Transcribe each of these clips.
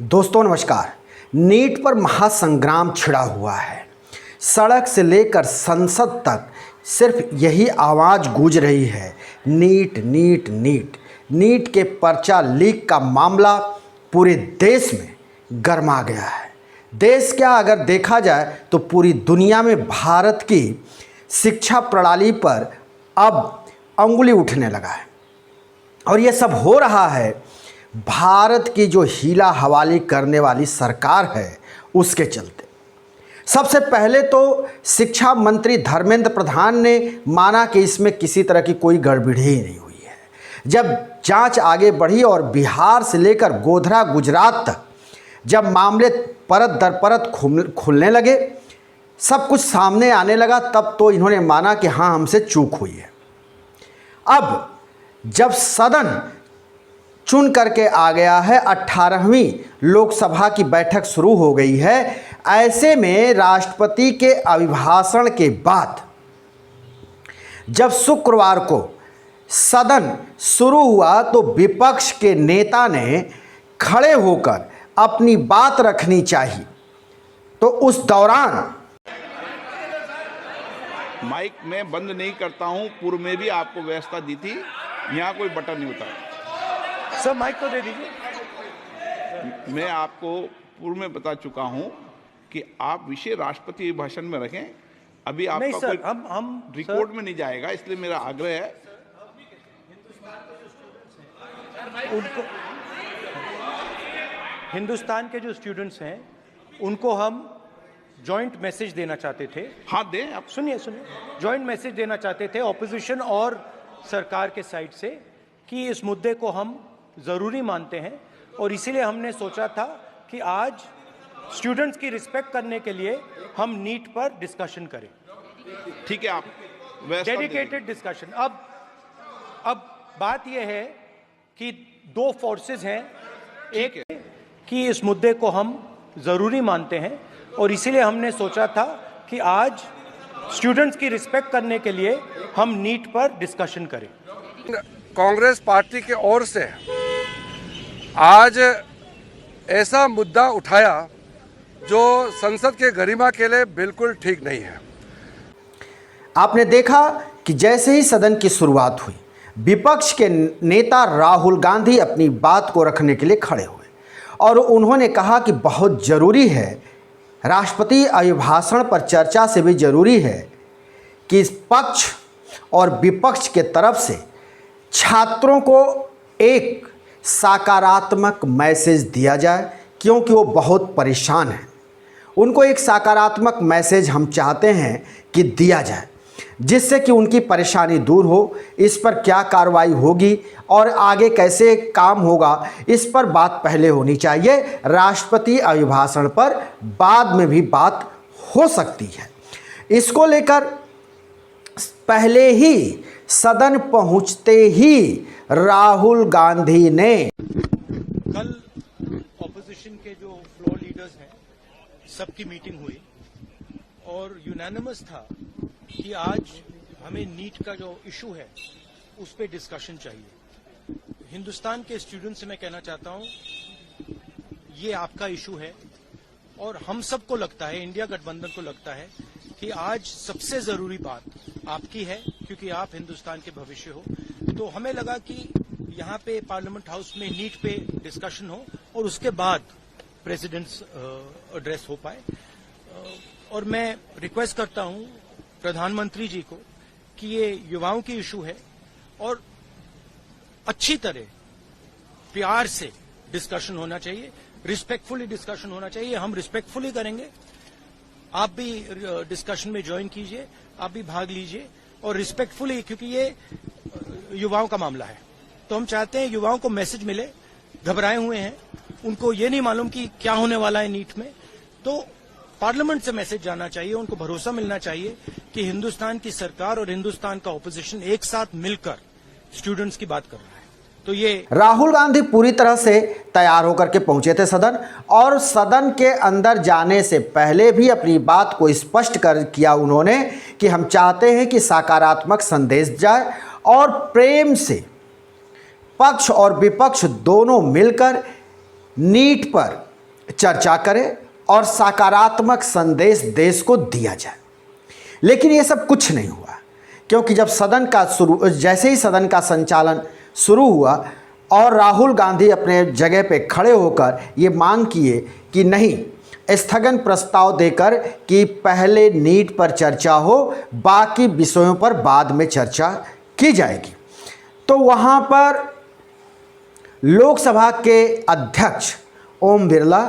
दोस्तों नमस्कार। नीट पर महासंग्राम छिड़ा हुआ है। सड़क से लेकर संसद तक सिर्फ यही आवाज़ गूंज रही है, नीट नीट नीट। नीट के पर्चा लीक का मामला पूरे देश में गर्मा गया है। देश क्या, अगर देखा जाए तो पूरी दुनिया में भारत की शिक्षा प्रणाली पर अब अंगुली उठने लगा है। और ये सब हो रहा है भारत की जो हीला हवाली करने वाली सरकार है उसके चलते। सबसे पहले तो शिक्षा मंत्री धर्मेंद्र प्रधान ने माना कि इसमें किसी तरह की कोई गड़बड़ी ही नहीं हुई है। जब जांच आगे बढ़ी और बिहार से लेकर गोधरा गुजरात तक जब मामले परत दर परत खुलने लगे, सब कुछ सामने आने लगा, तब तो इन्होंने माना कि हाँ, हमसे चूक हुई है। अब जब सदन चुन करके आ गया है, 18वीं लोकसभा की बैठक शुरू हो गई है, ऐसे में राष्ट्रपति के अभिभाषण के बाद जब शुक्रवार को सदन शुरू हुआ तो विपक्ष के नेता ने खड़े होकर अपनी बात रखनी चाहिए। तो उस दौरान माइक में बंद नहीं करता हूं, पूर्व में भी आपको व्यवस्था दी थी, यहाँ कोई बटन नहीं होता। सर माइक तो दे दीजिए। मैं आपको पूर्व में बता चुका हूं कि आप विषय राष्ट्रपति भाषण में रखें। अभी आपका नहीं सर, कोई हम रिकॉर्ड में नहीं जाएगा, इसलिए मेरा आग्रह है। उनको हिंदुस्तान के जो स्टूडेंट्स हैं उनको हम जॉइंट मैसेज देना चाहते थे। हाँ दें आप। सुनिए जॉइंट मैसेज देना चाहते थे ऑपोजिशन और सरकार के साइड से कि इस मुद्दे को हम ज़रूरी मानते हैं और इसीलिए हमने सोचा था कि आज स्टूडेंट्स की रिस्पेक्ट करने के लिए हम नीट पर डिस्कशन करें। ठीक है, आप डेडिकेटेड डिस्कशन। अब बात यह है कि दो फोर्सेस हैं, एक कि इस मुद्दे को हम ज़रूरी मानते हैं और इसीलिए हमने सोचा था कि आज स्टूडेंट्स की रिस्पेक्ट करने के लिए हम नीट पर डिस्कशन करें। कांग्रेस पार्टी की ओर से आज ऐसा मुद्दा उठाया जो संसद के गरिमा के लिए बिल्कुल ठीक नहीं है। आपने देखा कि जैसे ही सदन की शुरुआत हुई, विपक्ष के नेता राहुल गांधी अपनी बात को रखने के लिए खड़े हुए और उन्होंने कहा कि बहुत ज़रूरी है, राष्ट्रपति अभिभाषण पर चर्चा से भी ज़रूरी है कि इस पक्ष और विपक्ष के तरफ से छात्रों को एक सकारात्मक मैसेज दिया जाए, क्योंकि वो बहुत परेशान हैं। उनको एक सकारात्मक मैसेज हम चाहते हैं कि दिया जाए, जिससे कि उनकी परेशानी दूर हो। इस पर क्या कार्रवाई होगी और आगे कैसे काम होगा, इस पर बात पहले होनी चाहिए। राष्ट्रपति अभिभाषण पर बाद में भी बात हो सकती है। इसको लेकर पहले ही सदन पहुंचते ही राहुल गांधी ने कल ऑपोजिशन के जो फ्लोर लीडर्स हैं सबकी मीटिंग हुई और यूनानिमस था कि आज हमें नीट का जो इशू है उस पर डिस्कशन चाहिए। हिंदुस्तान के स्टूडेंट्स से मैं कहना चाहता हूं, ये आपका इशू है और हम सबको लगता है, इंडिया गठबंधन को लगता है कि आज सबसे जरूरी बात आपकी है, क्योंकि आप हिंदुस्तान के भविष्य हो। तो हमें लगा कि यहाँ पे पार्लियामेंट हाउस में नीट पे डिस्कशन हो और उसके बाद प्रेसिडेंट्स एड्रेस हो पाए। और मैं रिक्वेस्ट करता हूँ प्रधानमंत्री जी को कि ये युवाओं की इशू है और अच्छी तरह प्यार से डिस्कशन होना चाहिए, रिस्पेक्टफुली डिस्कशन होना चाहिए। हम रिस्पेक्टफुली करेंगे, आप भी डिस्कशन में ज्वाइन कीजिए, आप भी भाग लीजिए और रिस्पेक्टफुली, क्योंकि ये युवाओं का मामला है। तो हम चाहते हैं युवाओं को मैसेज मिले, घबराए हुए हैं, उनको ये नहीं मालूम कि क्या होने वाला है नीट में। तो पार्लियामेंट से मैसेज जाना चाहिए, उनको भरोसा मिलना चाहिए कि हिंदुस्तान की सरकार और हिंदुस्तान का ऑपोजिशन एक साथ मिलकर स्टूडेंट्स की बात कर रहा है। तो ये राहुल गांधी पूरी तरह से तैयार होकर के पहुंचे थे सदन, और सदन के अंदर जाने से पहले भी अपनी बात को स्पष्ट किया उन्होंने कि हम चाहते हैं कि सकारात्मक संदेश जाए और प्रेम से पक्ष और विपक्ष दोनों मिलकर नीट पर चर्चा करें और सकारात्मक संदेश देश को दिया जाए। लेकिन ये सब कुछ नहीं हुआ, क्योंकि जब जैसे ही सदन का संचालन शुरू हुआ और राहुल गांधी अपने जगह पे खड़े होकर ये मांग किए कि नहीं, स्थगन प्रस्ताव देकर कि पहले नीट पर चर्चा हो, बाकी विषयों पर बाद में चर्चा की जाएगी, तो वहाँ पर लोकसभा के अध्यक्ष ओम बिरला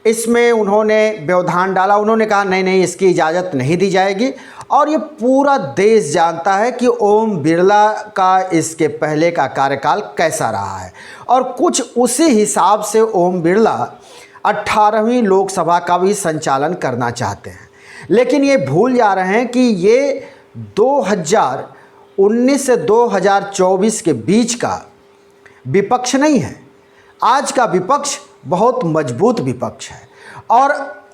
इसमें उन्होंने व्यवधान डाला। उन्होंने कहा नहीं नहीं, इसकी इजाज़त नहीं दी जाएगी। और ये पूरा देश जानता है कि ओम बिरला का इसके पहले का कार्यकाल कैसा रहा है, और कुछ उसी हिसाब से ओम बिरला 18वीं लोकसभा का भी संचालन करना चाहते हैं। लेकिन ये भूल जा रहे हैं कि ये 2019 से 2024 के बीच का विपक्ष नहीं है। आज का विपक्ष बहुत मजबूत विपक्ष है और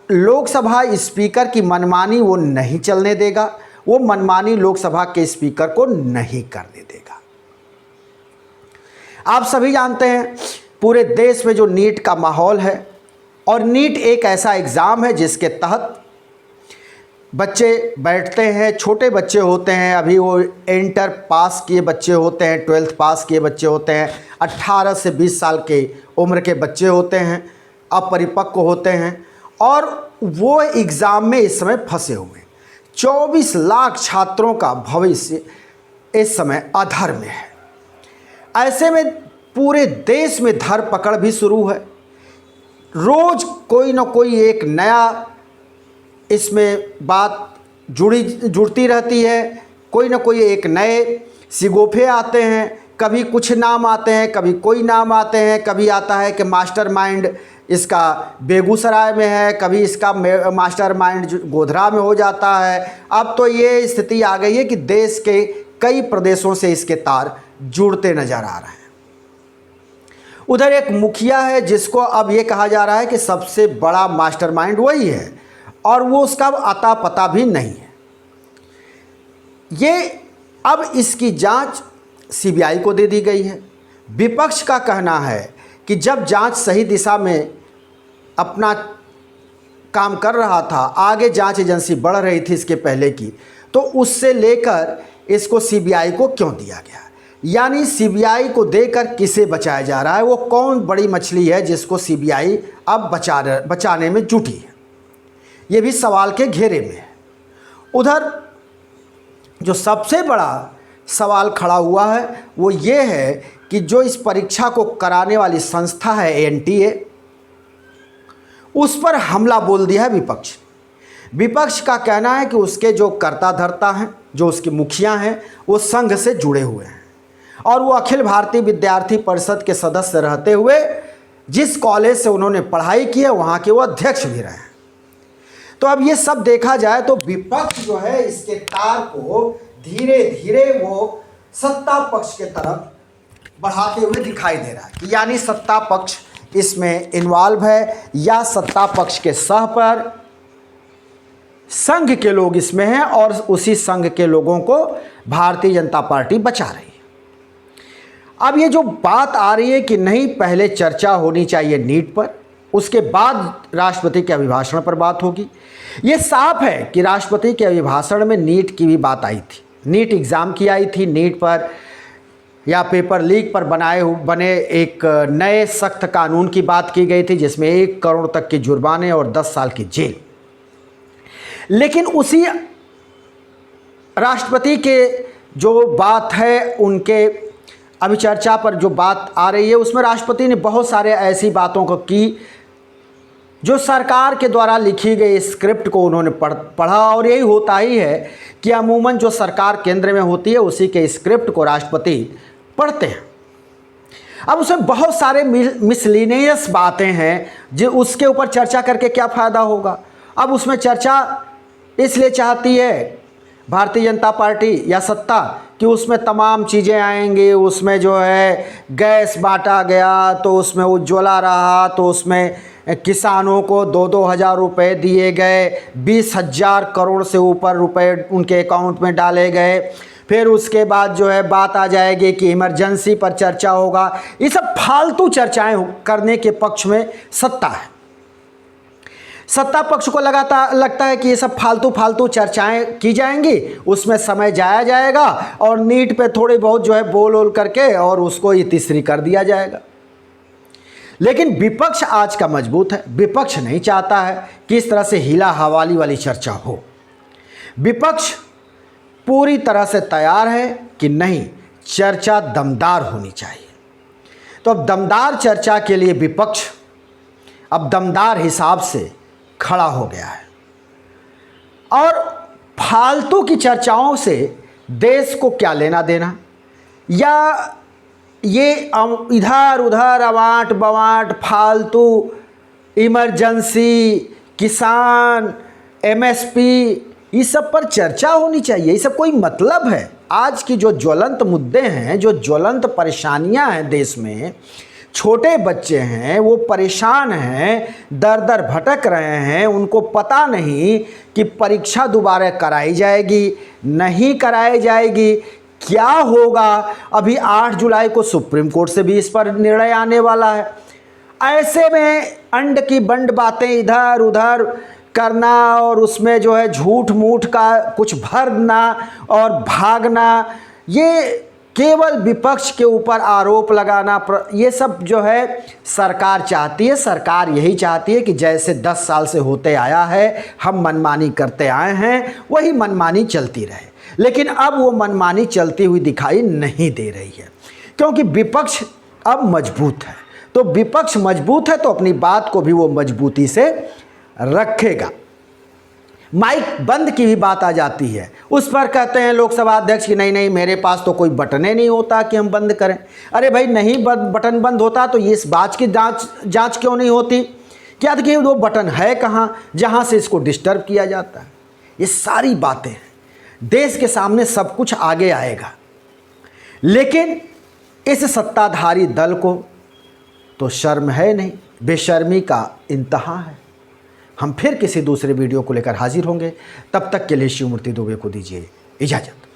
लोकसभा स्पीकर की मनमानी वो नहीं चलने देगा, वो मनमानी लोकसभा के स्पीकर को नहीं करने देगा। आप सभी जानते हैं पूरे देश में जो नीट का माहौल है, और नीट एक ऐसा एग्ज़ाम है जिसके तहत बच्चे बैठते हैं, छोटे बच्चे होते हैं, अभी वो इंटर पास किए बच्चे होते हैं, 12th पास किए बच्चे होते हैं, 18 से 20 साल के उम्र के बच्चे होते हैं, अपरिपक्व होते हैं, और वो एग्ज़ाम में इस समय फंसे हुए हैं। 24 लाख छात्रों का भविष्य इस समय अधर में है। ऐसे में पूरे देश में धरपकड़ भी शुरू है। रोज़ कोई ना कोई एक नया इसमें बात जुड़ती रहती है, कोई ना कोई एक नए सिगोफे आते हैं, कभी कुछ नाम आते हैं, कभी कोई नाम आते हैं, कभी आता है कि मास्टरमाइंड इसका बेगूसराय में है, कभी इसका मास्टरमाइंड गोधरा में हो जाता है। अब तो ये स्थिति आ गई है कि देश के कई प्रदेशों से इसके तार जुड़ते नज़र आ रहे हैं। उधर एक मुखिया है जिसको अब ये कहा जा रहा है कि सबसे बड़ा मास्टरमाइंड वही है, और वो उसका अता पता भी नहीं है। ये अब इसकी जांच सीबीआई को दे दी गई है। विपक्ष का कहना है कि जब जांच सही दिशा में अपना काम कर रहा था, आगे जांच एजेंसी बढ़ रही थी इसके पहले की, तो उससे लेकर इसको सीबीआई को क्यों दिया गया? यानी सीबीआई को देकर किसे बचाया जा रहा है? वो कौन बड़ी मछली है जिसको सीबीआई अब बचाने में जुटी है? ये भी सवाल के घेरे में है। उधर जो सबसे बड़ा सवाल खड़ा हुआ है वो ये है कि जो इस परीक्षा को कराने वाली संस्था है एनटीए, उस पर हमला बोल दिया है विपक्ष। विपक्ष का कहना है कि उसके जो कर्ता धर्ता हैं, जो उसके मुखिया हैं, वो संघ से जुड़े हुए हैं और वो अखिल भारतीय विद्यार्थी परिषद के सदस्य रहते हुए जिस कॉलेज से उन्होंने पढ़ाई की है वहाँ के वो अध्यक्ष भी रहे हैं। तो अब ये सब देखा जाए तो विपक्ष जो है इसके तार को धीरे धीरे वो सत्ता पक्ष के तरफ बढ़ाते हुए दिखाई दे रहा है। यानी सत्ता पक्ष इसमें इन्वॉल्व है या सत्ता पक्ष के सह पर संघ के लोग इसमें हैं और उसी संघ के लोगों को भारतीय जनता पार्टी बचा रही है। अब ये जो बात आ रही है कि नहीं, पहले चर्चा होनी चाहिए नीट पर, उसके बाद राष्ट्रपति के अभिभाषण पर बात होगी। ये साफ है कि राष्ट्रपति के अभिभाषण में नीट की भी बात आई थी, नीट एग्ज़ाम की आई थी, नीट पर या पेपर लीक पर बने एक नए सख्त कानून की बात की गई थी जिसमें 1 करोड़ तक के जुर्माने और 10 साल की जेल। लेकिन उसी राष्ट्रपति के जो बात है, उनके अभी चर्चा पर जो बात आ रही है, उसमें राष्ट्रपति ने बहुत सारे ऐसी बातों को की जो सरकार के द्वारा लिखी गई स्क्रिप्ट को उन्होंने पढ़ा। और यही होता ही है कि अमूमन जो सरकार केंद्र में होती है उसी के स्क्रिप्ट को राष्ट्रपति पढ़ते हैं। अब उसमें बहुत सारे मिसलिनियस बातें हैं जो उसके ऊपर चर्चा करके क्या फ़ायदा होगा। अब उसमें चर्चा इसलिए चाहती है भारतीय जनता पार्टी या सत्ता कि उसमें तमाम चीज़ें आएंगी, उसमें जो है गैस बांटा गया तो उसमें उज्ज्वला रहा, तो उसमें किसानों को 2-2 हज़ार रुपये दिए गए, 20,000 करोड़ से ऊपर रुपए उनके अकाउंट में डाले गए। फिर उसके बाद जो है बात आ जाएगी कि इमरजेंसी पर चर्चा होगा। ये सब फालतू चर्चाएं करने के पक्ष में सत्ता है। सत्ता पक्ष को लगता है कि ये सब फालतू चर्चाएं की जाएंगी, उसमें समय जाया जाएगा और नीट पे थोड़ी बहुत जो है बोल करके और उसको इतिश्री कर दिया जाएगा। लेकिन विपक्ष आज का मजबूत है। विपक्ष नहीं चाहता है कि इस तरह से हीला हवाली वाली चर्चा हो। विपक्ष पूरी तरह से तैयार है कि नहीं, चर्चा दमदार होनी चाहिए। तो अब दमदार चर्चा के लिए विपक्ष अब दमदार हिसाब से खड़ा हो गया है और फालतू की चर्चाओं से देश को क्या लेना देना, या ये इधर उधर अवांट बवांट फालतू इमरजेंसी, किसान, एमएसपी, इस सब पर चर्चा होनी चाहिए। ये सब कोई मतलब है? आज की जो ज्वलंत मुद्दे हैं, जो ज्वलंत परेशानियां हैं देश में, छोटे बच्चे हैं वो परेशान हैं, दर दर भटक रहे हैं, उनको पता नहीं कि परीक्षा दोबारा कराई जाएगी नहीं कराई जाएगी, क्या होगा। अभी 8 जुलाई को सुप्रीम कोर्ट से भी इस पर निर्णय आने वाला है। ऐसे में अंड की बंड बातें इधर उधर करना और उसमें जो है झूठ मूठ का कुछ भरना और भागना, ये केवल विपक्ष के ऊपर आरोप लगाना, ये सब जो है सरकार चाहती है। सरकार यही चाहती है कि जैसे 10 साल से होते आया है, हम मनमानी करते आए हैं, वही मनमानी चलती रहे। लेकिन अब वो मनमानी चलती हुई दिखाई नहीं दे रही है, क्योंकि विपक्ष अब मजबूत है। तो विपक्ष मजबूत है तो अपनी बात को भी वो मजबूती से रखेगा। माइक बंद की भी बात आ जाती है, उस पर कहते हैं लोकसभा अध्यक्ष कि नहीं मेरे पास तो कोई बटने नहीं होता कि हम बंद करें। अरे भाई, नहीं बटन बंद होता तो ये इस बात की जांच क्यों नहीं होती? क्या देखिए वो बटन है कहाँ जहाँ से इसको डिस्टर्ब किया जाता है? ये सारी बातें हैं, देश के सामने सब कुछ आगे आएगा। लेकिन इस सत्ताधारी दल को तो शर्म है नहीं, बेशर्मी का इंतहा है। हम फिर किसी दूसरे वीडियो को लेकर हाजिर होंगे, तब तक के लिए शिव मूर्ति दुबे को दीजिए इजाज़त।